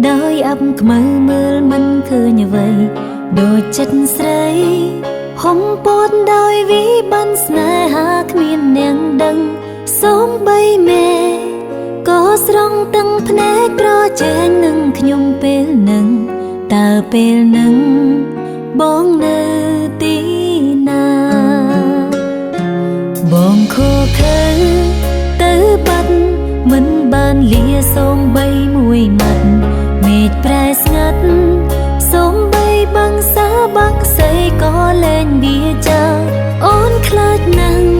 ដោយអាប់ខ្មៅមើលមិនឃើញអ្វីដូចចិត្តស្រីហុំពោតដោយវិបានស្នេហាគ្មានអ្នកដឹងសូម្បីមេក៏ស្រង់ទាំងភ្នែកប្រជែងនឹងខ្ញុំពេលនឹងតើពេលនឹងបងនៅទីណាបងខកខើទៅបាត់មិនបានលាសូម្បីមួយម៉ាត់មេឃប្រែស្ងាត់សូម្បីបាំងសាបាំងស្អីក៏លែងវាចាអូនខ្លាចណាស់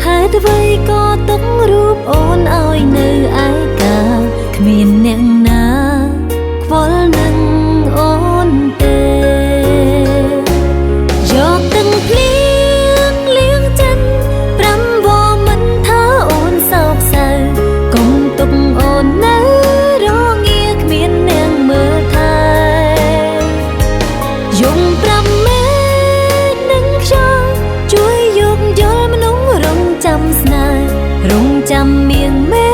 ហេតុអ្វីក៏ទុករូបអូនឲ្យនៅឯកាគ្មានអ្នកណាខ្វល់នឹងអូនទេយកទឹកភ្លៀងលៀងចិនប្រាំវមិនថាអូនសោកសៅកុំទុកអូននៅរងាគ្មានអ្នកមើលថែយំប្រាំមេនឹងខ្យល់ជួយយកយល់មនុស្សរងចាំស្នេហ៍រងចាំមៀងមេ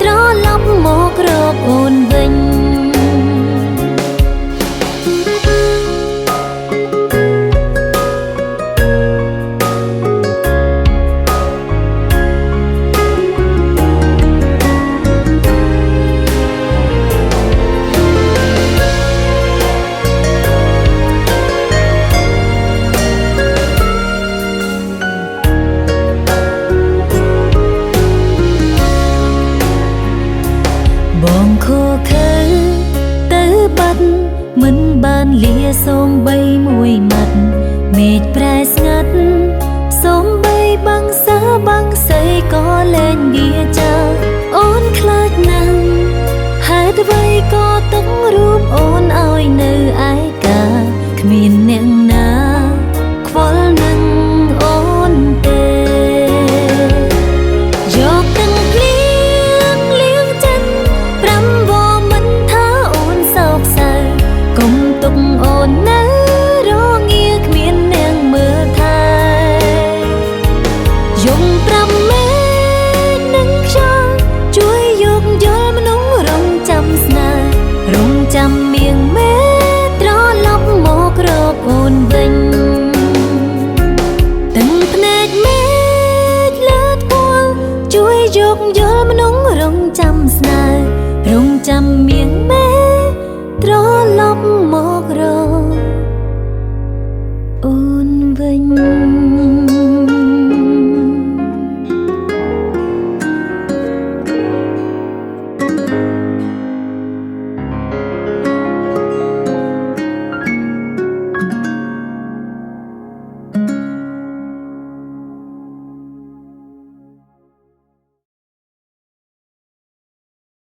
ត្រឡប់មករកអូនវិញបងខកខើទៅបាត់មិនបានលាសូម្បីមួយម៉ាត់មេឃប្រែស្ងាត់សូម្បីបាំងសាបាំងស្អីក៏លែងវាចាអូនខ្លាចណាស់ហេតុអ្វីក៏ទុករូបអូនឲ្យនៅឯកាគ្មានអ្នកណាខ្វល់នឹងអូនទេយកទឹកភ្លៀងលៀងចិនប្រាំវមិនថាអូនសោកសៅកុំទុកអូននៅរងាគ្មានអ្នកមើលថែយំប្រាំមេនឹងខ្យល់ជួយយកយល់មនុស្សរងចាំស្នេហ៍រងចាំមៀងមេត្រឡប់មករកអូនវិញទាំងភ្នែកមេឃលើថ្ពាល់ជួយយកយ